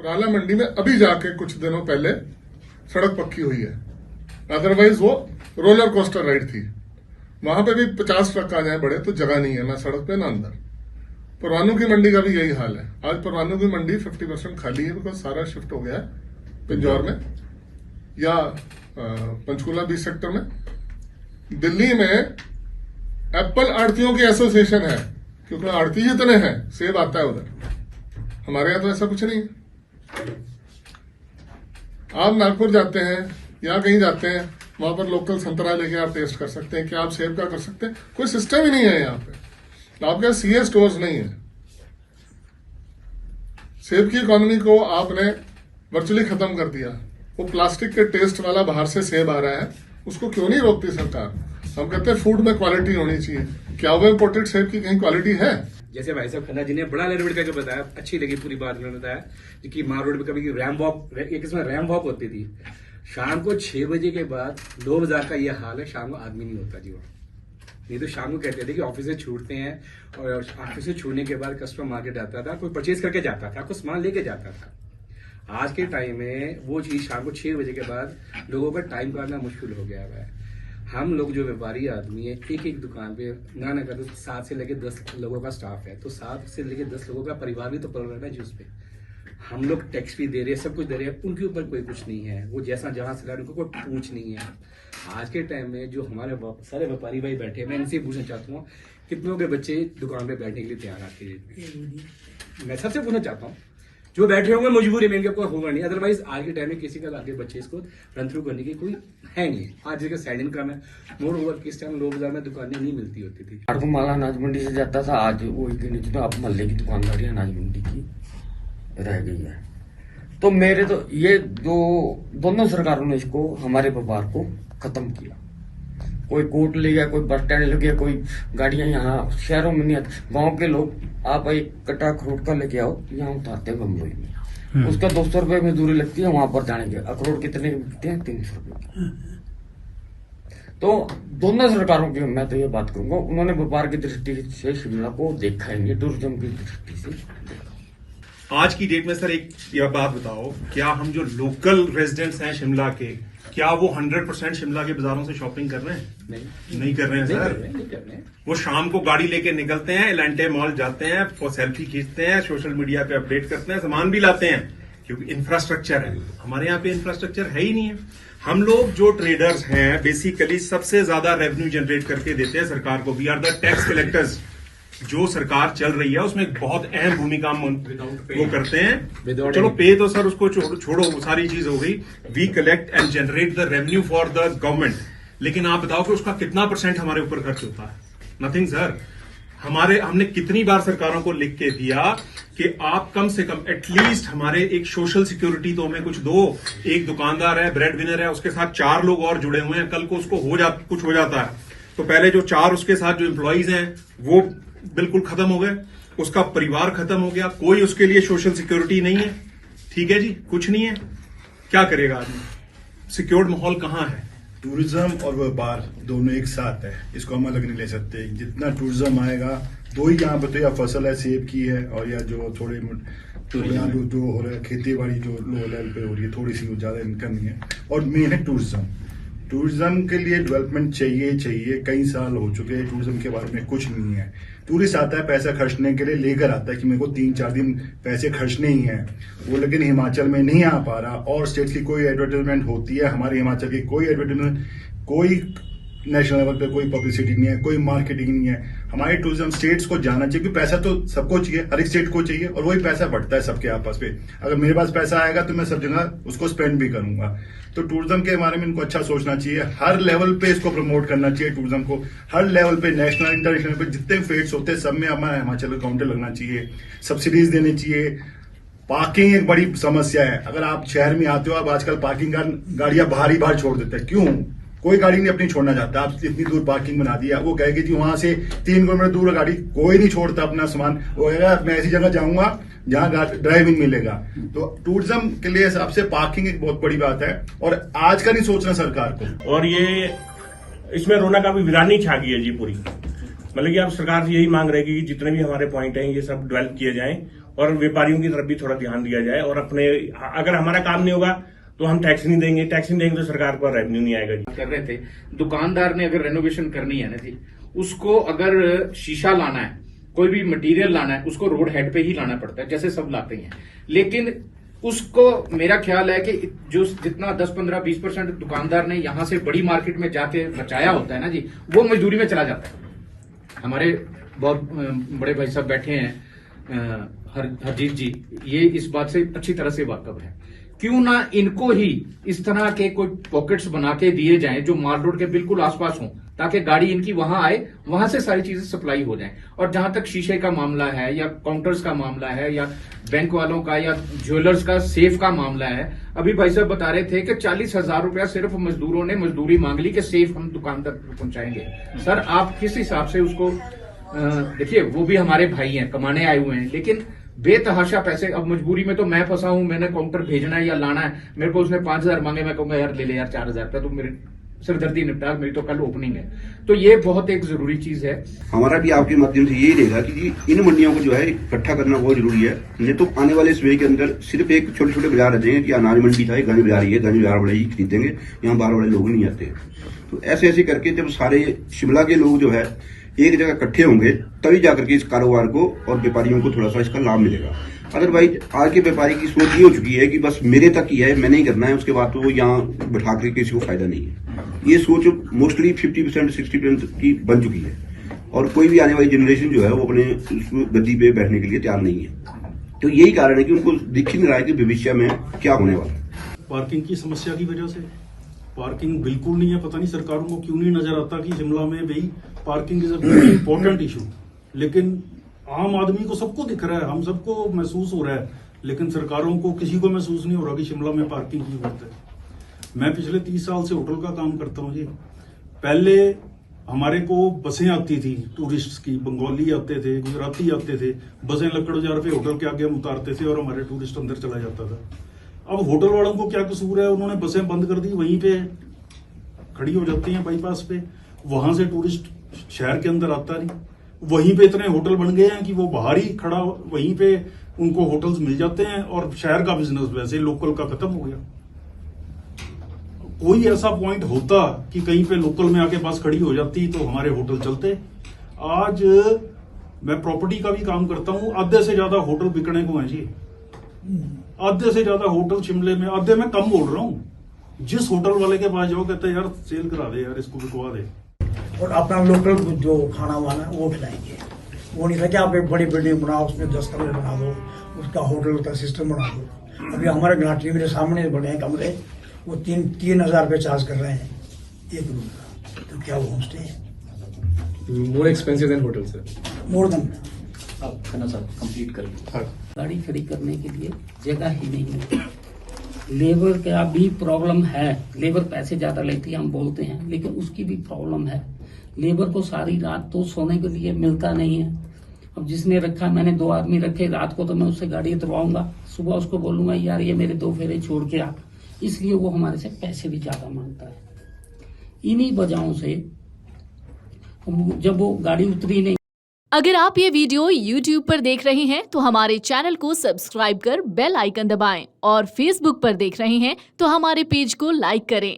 पुराना मंडी में अभी जाके कुछ दिनों पहले सड़क पक्की हुई है, अदरवाइज वो रोलर कोस्टर राइड थी। वहां पे भी 50 ट्रक आ जाए बड़े तो जगह नहीं है, ना सड़क पे ना अंदर। परवानू की मंडी का भी यही हाल है। आज परवानू की मंडी 50% खाली है, बिकॉज सारा शिफ्ट हो गया है पिंजौर में या पंचकूला बीच सेक्टर में। दिल्ली में एप्पल आड़तियों की एसोसिएशन है, क्योंकि आड़ती जितने हैं सेब आता है उधर। हमारे यहाँ तो ऐसा कुछ नहीं है। आप नागपुर जाते हैं या कहीं जाते हैं, वहां पर लोकल संतरा लेके आप टेस्ट कर सकते हैं, क्या आप सेब का कर सकते हैं? कोई सिस्टम ही नहीं है यहाँ पे। आपके यहाँ सीए स्टोर्स नहीं है। सेब की इकोनॉमी को आपने वर्चुअली खत्म कर दिया। वो प्लास्टिक के टेस्ट वाला बाहर से सेब आ रहा है, उसको क्यों नहीं रोकती सरकार? हम कहते हैं फूड में क्वालिटी होनी चाहिए। क्या वो इम्पोर्टेड सेब की कहीं क्वालिटी है? जैसे भाई साहब खन्ना जी ने बड़ा एलिवेट करके बताया, अच्छी लगी पूरी बात उन्होंने बताया कि मार रोड पे कभी रैम वॉक, एक इसमें रैम वॉक होती थी। शाम को 6 बजे के बाद 2 बाजार का ये हाल है, शाम को आदमी नहीं होता जी वहाँ। नहीं तो शाम को कहते थे कि ऑफिस से छूटते हैं और ऑफिस से छूटने के बाद कस्टमर मार्केट आता था, कोई परचेज करके जाता था, कुछ सामान लेके जाता था। आज के टाइम में वो चीज शाम को 6 बजे के बाद लोगों का टाइम काटना मुश्किल हो गया है। हम लोग जो व्यापारी आदमी है, एक एक दुकान पे ना करते 7 से लेके 10 लोगों का स्टाफ है, तो 7 से लेके 10 लोगों का परिवार भी तो पल रहा है जी। उस पे हम लोग टैक्स भी दे रहे हैं, सब कुछ दे रहे हैं, उनके ऊपर कोई कुछ नहीं है। वो जैसा जहां से ला रहे उनको कोई पूछ नहीं है। आज के टाइम में जो हमारे सारे व्यापारी भाई बैठे हैं, मैं इनसे पूछना चाहता हूँ, कितनों के बच्चे दुकान पे बैठने के लिए तैयार आते हैं? मैं सबसे पूछना चाहता हूँ, जो बैठे होंगे मजबूरी में, इनके ऊपर होगा नहीं। अदरवाइज आज के टाइम में किसी का आगे बच्चे इसको रन थ्रू करने की कोई है नहीं। आज जगह साइड इनकम है। मोर ओवर किस टाइम लोग बाजार में दुकानें नहीं मिलती होती थी। माला अनाज मंडी से जाता था, आज वो नीचे तो अब मोहल्ले की दुकानदारी अनाज मंडी की रह गई है। तो मेरे तो ये दोनों सरकारों ने इसको, हमारे व्यापार को खत्म किया। कोई कोर्ट ले गया, कोई बस स्टैंड ले गया, कोई गाड़ियां यहाँ शहरों में नहीं आती। गाँव के लोग आप एक कट्टा अखरोट का लेके आओ, यहाँ उतारते हैं बम्बई में, उसका 200 रुपए मजदूरी लगती है, वहां पर जाने के अखरोट कितने बिकते हैं? 300 रुपए। तो दोनों सरकारों की मैं तो ये बात करूंगा, उन्होंने व्यापार की दृष्टि से शिमला को देखा ही नहीं, टूरिज्म की दृष्टि से देखा। आज की डेट में सर एक यह बात बताओ, क्या हम जो लोकल रेजिडेंट्स हैं शिमला के, क्या वो 100% शिमला के बाजारों से शॉपिंग कर रहे हैं? नहीं कर रहे हैं सर। वो शाम को गाड़ी लेके निकलते हैं, एलेंटे मॉल जाते हैं, वो सेल्फी खींचते हैं, सोशल मीडिया पे अपडेट करते हैं, सामान भी लाते हैं, क्योंकि इंफ्रास्ट्रक्चर है। हमारे यहाँ पे इंफ्रास्ट्रक्चर है ही नहीं है। हम लोग जो ट्रेडर्स हैं बेसिकली सबसे ज्यादा रेवेन्यू जनरेट करके देते हैं सरकार को। We are the tax collectors. जो सरकार चल रही है उसमें बहुत अहम भूमिका वो करते हैं। चलो पे तो सर उसको छोड़ो, वो सारी चीज हो गई। We collect and generate the revenue for the government, लेकिन आप बताओ कि उसका कितना % हमारे ऊपर खर्च होता है? Nothing sir. हमने कितनी बार सरकारों को लिख के दिया कि आप कम से कम एटलीस्ट हमारे एक सोशल सिक्योरिटी तो हमें कुछ दो। एक दुकानदार है, ब्रेड विनर है, उसके साथ 4 लोग और जुड़े हुए हैं, कल को उसको कुछ हो जाता है तो पहले जो 4 उसके साथ जो एम्प्लॉइज हैं वो बिल्कुल खत्म हो गए, उसका परिवार खत्म हो गया, कोई उसके लिए सोशल सिक्योरिटी नहीं है। ठीक है जी, कुछ नहीं है, क्या करेगा आदमी? सिक्योर्ड माहौल कहाँ है? टूरिज्म और व्यापार दोनों एक साथ है, इसको हम अलग नहीं ले सकते। जितना टूरिज्म आएगा, 2 ही यहाँ पे तो या फसल है सेब की है, और या जो थोड़े यहाँ जो हो रहा है खेती बाड़ी जो लो लेवल पे हो रही है, थोड़ी सी ज्यादा इनकम नहीं है। और मेन है टूरिज्म। टूरिज्म के लिए डेवलपमेंट चाहिए। कई साल हो चुके हैं, टूरिज्म के बारे में कुछ नहीं है। टूरिस्ट आता है पैसा खर्चने के लिए, लेकर आता है कि मेरे को 3-4 दिन पैसे खर्चने ही हैं वो, लेकिन हिमाचल में नहीं आ पा रहा। और स्टेट्स की कोई एडवर्टाइजमेंट होती है, हमारे हिमाचल की कोई एडवर्टाइजमेंट, कोई नेशनल लेवल पे कोई पब्लिसिटी नहीं है, कोई मार्केटिंग नहीं है। हमारे टूरिज्म स्टेट्स को जाना चाहिए, क्योंकि पैसा तो सबको चाहिए, हर एक स्टेट को चाहिए, और वही पैसा बढ़ता है सबके आपस में। अगर मेरे पास पैसा आएगा तो मैं सब जगह उसको स्पेंड भी करूंगा। तो टूरिज्म के बारे में इनको अच्छा सोचना चाहिए, हर लेवल पे इसको प्रमोट करना चाहिए। टूरिज्म को हर लेवल पे, नेशनल इंटरनेशनल पे जितने फेट्स होते हैं सब में हमारा हिमाचल का काउंटर लगना चाहिए, सब्सिडीज देनी चाहिए। पार्किंग एक बड़ी समस्या है। अगर आप शहर में आते हो, आप आजकल पार्किंग गाड़ियां बाहर छोड़ देते हैं। क्यों? कोई गाड़ी नहीं अपनी छोड़ना चाहता। आप इतनी दूर पार्किंग बना दिया, वो कहेगी जी वहां से 3 किलोमीटर दूर गाड़ी कोई नहीं छोड़ता अपना सामान। वो कहेगा मैं ऐसी जगह जाऊंगा जहां ड्राइविंग मिलेगा। तो टूरिज्म के लिए हिसाब से पार्किंग एक बहुत बड़ी बात है, और आज का नहीं सोचना सरकार को। और ये इसमें रौनक अभी वीरानी छा गई है जी पूरी। मतलब कि अब सरकार से यही मांग रहेगी कि जितने भी हमारे पॉइंट हैं ये सब डेवलप किए जाएं, और व्यापारियों की तरफ भी थोड़ा ध्यान दिया जाए। और अपने अगर हमारा काम नहीं होगा तो हम टैक्स नहीं देंगे, टैक्स नहीं देंगे तो सरकार को रेवेन्यू नहीं आएगा जी। कर रहे थे, दुकानदार ने अगर रेनोवेशन करनी है ना जी, उसको अगर शीशा लाना है, कोई भी मटेरियल लाना है, उसको रोड हेड पे ही लाना पड़ता है, जैसे सब लाते हैं। लेकिन उसको मेरा ख्याल है कि जो जितना 10-15-20% दुकानदार ने यहां से बड़ी मार्केट में जाके बचाया होता है ना जी, वो मजदूरी में चला जाता है। हमारे बहुत बड़े भाई साहब बैठे हैं, हरजीत जी, ये इस बात से अच्छी तरह से वाकफ है। क्यों ना इनको ही इस तरह के कोई पॉकेट्स बना के दिए जाएं जो माल रोड के बिल्कुल आसपास हों, ताकि गाड़ी इनकी वहां आए, वहां से सारी चीजें सप्लाई हो जाएं। और जहां तक शीशे का मामला है या काउंटर्स का मामला है या बैंक वालों का या ज्वेलर्स का सेफ का मामला है, अभी भाई साहब बता रहे थे कि 40,000 रुपया सिर्फ मजदूरों ने मजदूरी मांग ली कि सेफ हम दुकान तक पहुंचाएंगे। सर आप किस हिसाब से उसको देखिए, वो भी हमारे भाई हैं, कमाने आए हुए हैं, लेकिन बेतहाशा पैसे। अब मजबूरी में तो मैं फंसा हूं, मैंने काउंटर भेजना है या लाना है, मेरे को उसने 5,000 मांगे, मैं कहूंगा यार ले ले यार 4,000 रुपया, तो मेरे सिरदर्दी निपटा, मेरी तो कल ओपनिंग है। तो ये बहुत एक जरूरी चीज है। हमारा भी आपके माध्यम से यही रहेगा कि जी इन मंडियों को जो है इकट्ठा करना बहुत जरूरी है। नहीं तो आने वाले समय के अंदर सिर्फ एक छोटे छोटे बाजार रह जाएंगे कि अनाज मंडी था, गंज बाजार ही है, गंज बाजार वाले ही खरीदेंगे, यहाँ बाहर वाले लोग नहीं आते। तो ऐसे ऐसे करके जब सारे शिमला के लोग जो है एक जगह इकट्ठे होंगे, तभी जाकर के इस कारोबार को और व्यापारियों को थोड़ा सा इसका लाभ मिलेगा। अदरवाइज आज के व्यापारी की सोच ये हो चुकी है कि बस मेरे तक ही है, मैंने ही करना है, उसके बाद तो यहाँ बैठा कर किसी को फायदा नहीं है। ये सोच मोस्टली 50% 60% की बन चुकी है और कोई भी आने वाली जनरेशन जो है वो अपने गद्दी पे बैठने के लिए तैयार नहीं है। तो यही कारण है कि उनको दिख ही नहीं रहा है कि भविष्य में क्या होने वाला है। पार्किंग की समस्या की वजह से पार्किंग बिल्कुल नहीं है। पता नहीं सरकारों को क्यों नहीं नजर आता कि शिमला में भाई parking is a very important issue. लेकिन आम आदमी को सबको दिख रहा है, हम सबको महसूस हो रहा है, लेकिन सरकारों को किसी को महसूस नहीं हो रहा कि शिमला में पार्किंग की जरूरत है। मैं पिछले 30 साल से होटल का काम करता हूँ जी। पहले हमारे को बसें आती थी टूरिस्ट्स की, बंगाली आते थे, गुजराती आते थे, बसें लक्कड़ जार पे होटल के आगे हम उतारते थे और हमारे टूरिस्ट अंदर चला जाता था। अब होटल वालों को क्या कसूर है, उन्होंने बसें बंद कर दी, वहीं पे खड़ी हो जाती हैं बाईपास पे, वहां से टूरिस्ट शहर के अंदर आता नहीं। वहीं पे इतने होटल बन गए हैं कि वो बाहर ही खड़ा, वहीं पे उनको होटल्स मिल जाते हैं और शहर का बिजनेस वैसे लोकल का खत्म हो गया। कोई ऐसा पॉइंट होता कि कहीं पे लोकल में आके बस खड़ी हो जाती तो हमारे होटल चलते। आज मैं प्रॉपर्टी का भी काम करता हूं, आधे से ज्यादा होटल बिकने को हैं जी, आधे से ज्यादा होटल शिमले में, आधे में कम बोल रहा हूं। जिस होटल वाले के पास जाओ कहते हैं यार सेल करा दे यार, इसको बिकवा दे। और अपना लोकल जो खाना वाना है वो खिलाएंगे। वो नहीं था कि आप एक बड़ी बिल्डिंग बनाओ, उसमें 10 कमरे बना दो, उसका होटल का सिस्टम बना दो। अभी हमारे घाटी मेरे सामने बने हैं कमरे, वो 3,000 रुपये चार्ज कर रहे हैं एक रूम का। तो क्या वो होम स्टे है? More expensive than hotel sir, more than. आप खाना सर कंप्लीट कर लीजिए। गाड़ी खड़ी करने के लिए जगह ही नहीं है। लेबर का भी प्रॉब्लम है, लेबर पैसे ज्यादा लेती है हम बोलते हैं, लेकिन उसकी भी प्रॉब्लम है। लेबर को सारी रात तो सोने के लिए मिलता नहीं है। अब जिसने रखा, मैंने 2 आदमी रखे, रात को तो मैं उससे गाड़ी उतरवाऊंगा, सुबह उसको बोलूंगा यार ये मेरे 2 फेरे छोड़ के आ, इसलिए वो हमारे से पैसे भी ज्यादा मांगता है। इन्हीं वजहों से जब वो गाड़ी उतरी नहीं। अगर आप ये वीडियो YouTube पर देख रहे हैं तो हमारे चैनल को सब्सक्राइब कर बेल आइकन दबाएं और Facebook पर देख रहे हैं तो हमारे पेज को लाइक करें।